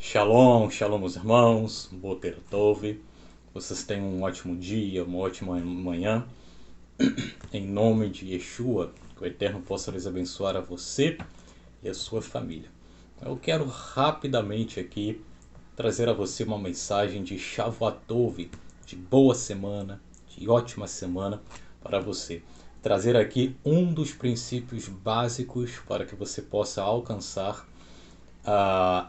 Shalom, shalom, meus irmãos, Boker Tov. Vocês tenham um ótimo dia, uma ótima manhã. Em nome de Yeshua, que o Eterno possa lhes abençoar a você e a sua família. Eu quero rapidamente aqui trazer a você uma mensagem de Shavuot Tov, de boa semana, de ótima semana para você. Trazer aqui um dos princípios básicos para que você possa alcançar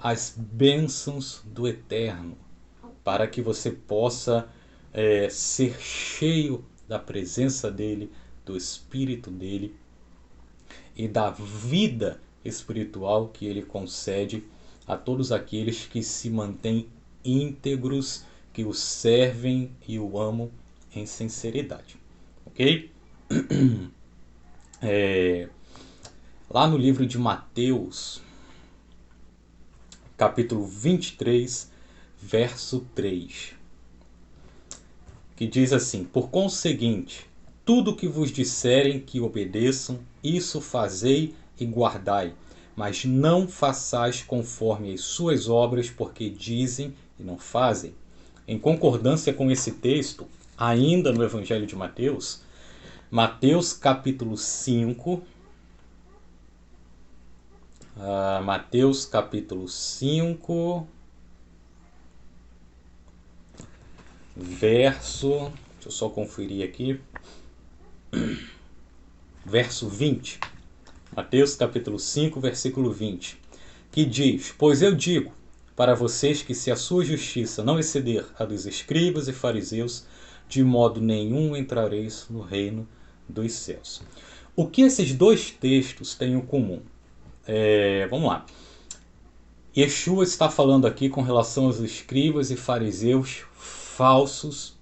as bênçãos do Eterno, para que você possa ser cheio da presença dEle, do Espírito dEle e da vida espiritual que Ele concede a todos aqueles que se mantêm íntegros, que o servem e o amam em sinceridade. Ok? Lá no livro de Mateus, capítulo 23, verso 3, que diz assim: Por conseguinte, tudo que vos disserem que obedeçam, isso fazei e guardai, mas não façais conforme as suas obras, porque dizem e não fazem. Em concordância com esse texto, ainda no Evangelho de Mateus, Mateus capítulo 5, Mateus capítulo 5, verso, deixa eu só conferir aqui, verso 20. Mateus capítulo 5, versículo 20, que diz: Pois eu digo para vocês que se a sua justiça não exceder a dos escribas e fariseus, de modo nenhum entrareis no reino dos céus. O que esses dois textos têm em comum? Vamos lá. Yeshua está falando aqui com relação aos escribas e fariseus falsos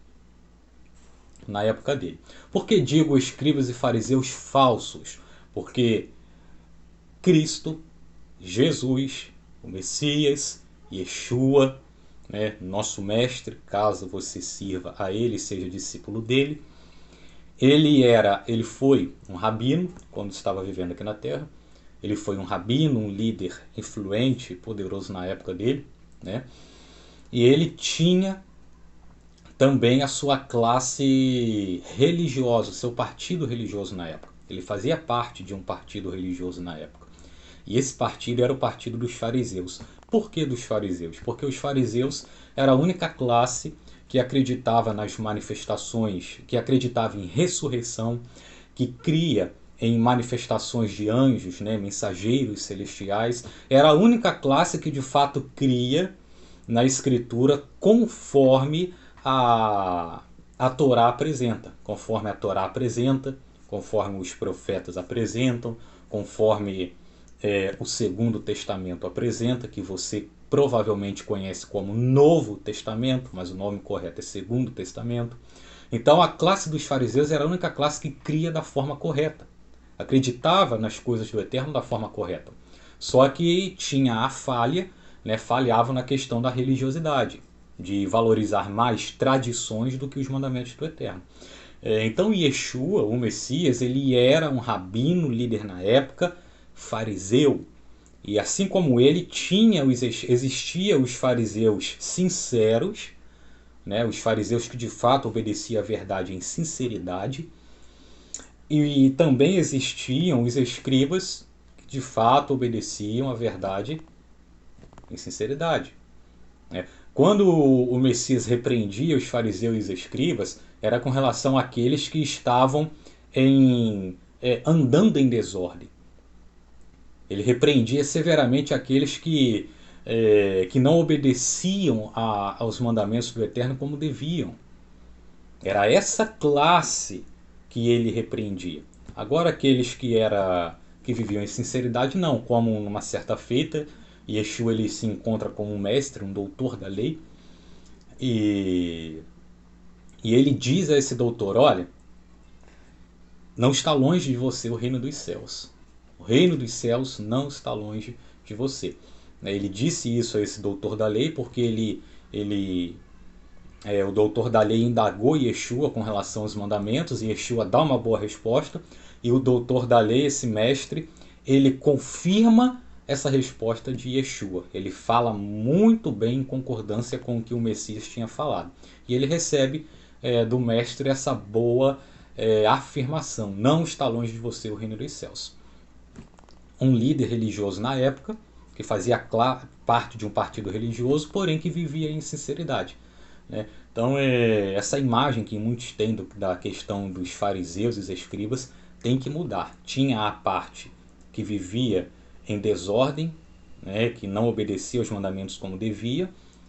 na época dele. Por que digo escribas e fariseus falsos? Porque Cristo, Jesus, o Messias, Yeshua, nosso mestre, caso você sirva a ele e seja discípulo dele, ele foi um rabino quando estava vivendo aqui na Terra. Ele foi um rabino, um líder influente, poderoso na época dele, E ele tinha também a sua classe religiosa, o seu partido religioso na época. Ele fazia parte de um partido religioso na época. E esse partido era o partido dos fariseus. Por que dos fariseus? Porque os fariseus era a única classe que acreditava nas manifestações, que acreditava em ressurreição, que cria em manifestações de anjos, mensageiros celestiais. Era a única classe que de fato cria na Escritura conforme a Torá apresenta, conforme a Torá apresenta, conforme os profetas apresentam, conforme o Segundo Testamento apresenta, que você provavelmente conhece como Novo Testamento, mas o nome correto é Segundo Testamento. Então a classe dos fariseus era a única classe que cria da forma correta, acreditava nas coisas do Eterno da forma correta. Só que tinha a falha, falhava na questão da religiosidade, de valorizar mais tradições do que os mandamentos do Eterno. Então Yeshua, o Messias, ele era um rabino, líder na época, fariseu. E assim como ele, existia os fariseus sinceros, os fariseus que de fato obedeciam a verdade em sinceridade, e também existiam os escribas que de fato obedeciam a verdade em sinceridade. Quando o Messias repreendia os fariseus e os escribas, era com relação àqueles que estavam andando em desordem. Ele repreendia severamente aqueles que não obedeciam aos mandamentos do Eterno como deviam. Era essa classe que ele repreendia. Agora aqueles que viviam em sinceridade, não. Como numa certa feita, Yeshua ele se encontra como um mestre, um doutor da lei, e ele diz a esse doutor: olha, não está longe de você o reino dos céus. O reino dos céus não está longe de você. Ele disse isso a esse doutor da lei porque o doutor da lei indagou Yeshua com relação aos mandamentos, e Yeshua dá uma boa resposta, e o doutor da lei, esse mestre, ele confirma essa resposta de Yeshua. Ele fala muito bem em concordância com o que o Messias tinha falado. E ele recebe do mestre essa boa afirmação: não está longe de você o reino dos céus. Um líder religioso na época, que fazia parte de um partido religioso, porém que vivia em sinceridade, né? Então essa imagem que muitos têm da questão dos fariseus e os escribas tem que mudar. Tinha a parte que vivia em desordem, né, que não obedecia aos mandamentos como devia,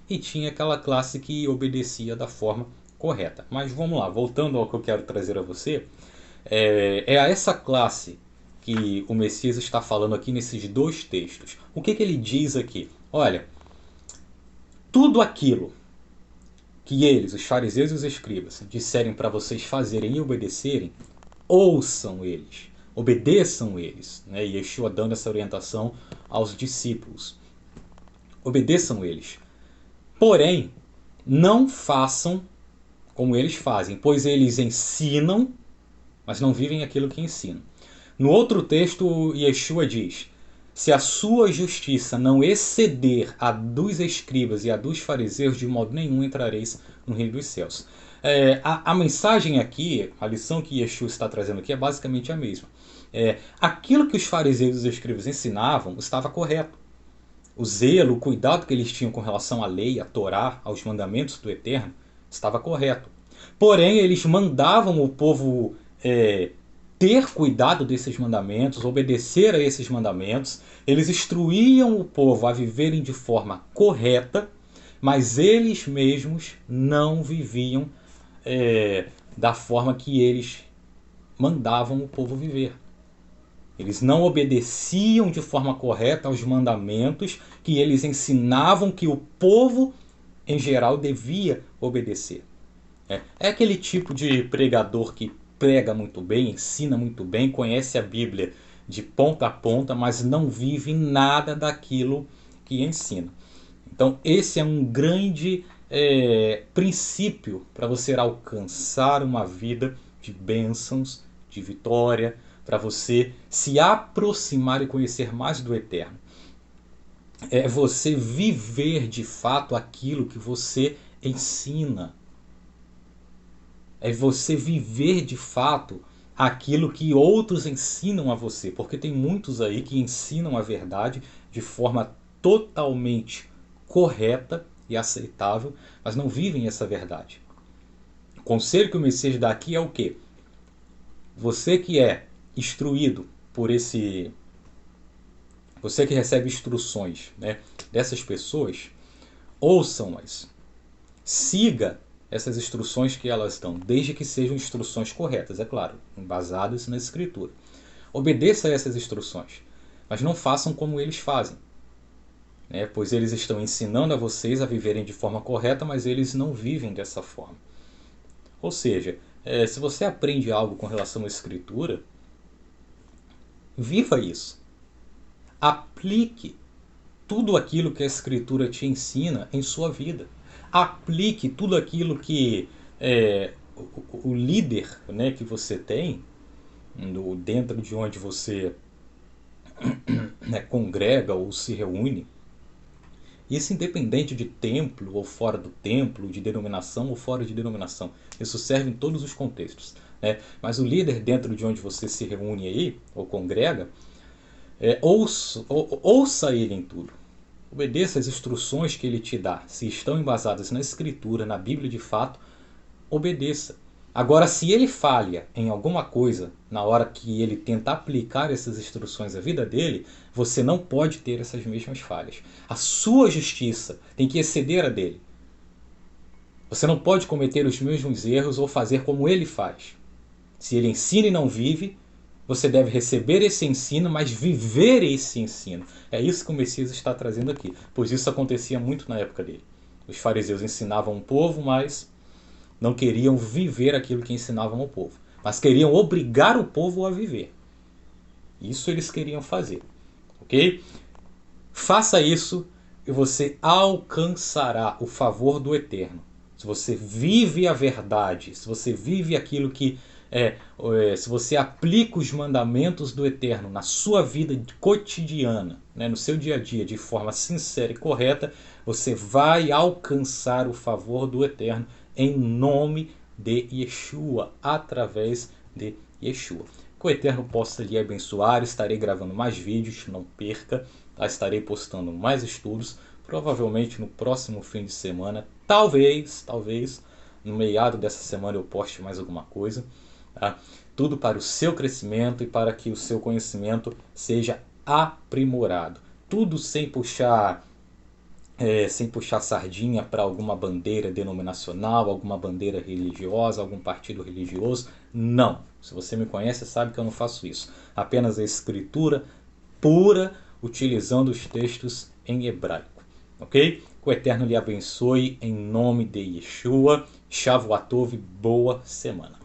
e tinha aquela classe que obedecia da forma correta. Mas vamos lá, voltando ao que eu quero trazer a você, é a essa classe que o Messias está falando aqui nesses dois textos. O que ele diz aqui? Olha, tudo aquilo que eles, os fariseus e os escribas, disserem para vocês fazerem e obedecerem, ouçam eles, obedeçam eles, né? E Yeshua dando essa orientação aos discípulos. Obedeçam eles. Porém, não façam como eles fazem, pois eles ensinam, mas não vivem aquilo que ensinam. No outro texto, Yeshua diz: se a sua justiça não exceder a dos escribas e a dos fariseus, de modo nenhum entrareis no reino dos céus. A mensagem aqui, a lição que Yeshua está trazendo aqui é basicamente a mesma. Aquilo que os fariseus e os escribas ensinavam estava correto. O zelo, o cuidado que eles tinham com relação à lei, à Torá, aos mandamentos do Eterno, estava correto. Porém, eles mandavam o povo ter cuidado desses mandamentos, obedecer a esses mandamentos. Eles instruíam o povo a viverem de forma correta, mas eles mesmos não viviam da forma que eles mandavam o povo viver. Eles não obedeciam de forma correta aos mandamentos que eles ensinavam que o povo, em geral, devia obedecer. É aquele tipo de pregador que prega muito bem, ensina muito bem, conhece a Bíblia de ponta a ponta, mas não vive nada daquilo que ensina. Então esse é um grande princípio para você alcançar uma vida de bênçãos, de vitória, para você se aproximar e conhecer mais do Eterno. É você viver de fato aquilo que você ensina. É você viver de fato aquilo que outros ensinam a você. Porque tem muitos aí que ensinam a verdade de forma totalmente correta e aceitável, mas não vivem essa verdade. O conselho que o Messias dá aqui é o quê? Você que é instruído por esse... Você que recebe instruções, né, dessas pessoas, ouçam-as. Siga essas instruções que elas dão, desde que sejam instruções corretas, é claro, embasadas na Escritura. Obedeça a essas instruções, mas não façam como eles fazem, né? Pois eles estão ensinando a vocês a viverem de forma correta, mas eles não vivem dessa forma. Ou seja, se você aprende algo com relação à Escritura, viva isso. Aplique tudo aquilo que a Escritura te ensina em sua vida. Aplique tudo aquilo que o líder, né, que você tem, dentro de onde você congrega ou se reúne. Isso independente de templo ou fora do templo, de denominação ou fora de denominação. Isso serve em todos os contextos, né? Mas o líder dentro de onde você se reúne aí, ou congrega, ouça ele em tudo. Obedeça as instruções que ele te dá. Se estão embasadas na Escritura, na Bíblia de fato, obedeça. Agora, se ele falha em alguma coisa na hora que ele tenta aplicar essas instruções à vida dele, você não pode ter essas mesmas falhas. A sua justiça tem que exceder a dele. Você não pode cometer os mesmos erros ou fazer como ele faz. Se ele ensina e não vive, você deve receber esse ensino, mas viver esse ensino. É isso que o Messias está trazendo aqui, pois isso acontecia muito na época dele. Os fariseus ensinavam o povo, mas não queriam viver aquilo que ensinavam ao povo, mas queriam obrigar o povo a viver. Isso eles queriam fazer, ok? Faça isso e você alcançará o favor do Eterno. Se você vive a verdade, se você vive aquilo que se você aplica os mandamentos do Eterno na sua vida cotidiana, né, no seu dia a dia, de forma sincera e correta, você vai alcançar o favor do Eterno em nome de Yeshua, através de Yeshua. Que o Eterno possa lhe abençoar. Estarei gravando mais vídeos, não perca, tá? Estarei postando mais estudos, provavelmente no próximo fim de semana, talvez no meado dessa semana eu poste mais alguma coisa, tá? Tudo para o seu crescimento e para que o seu conhecimento seja aprimorado, tudo sem puxar sardinha para alguma bandeira denominacional, alguma bandeira religiosa, algum partido religioso. Não. Se você me conhece, sabe que eu não faço isso. Apenas a escritura pura, utilizando os textos em hebraico. Ok? Que o Eterno lhe abençoe em nome de Yeshua. Shavuot Tov, boa semana.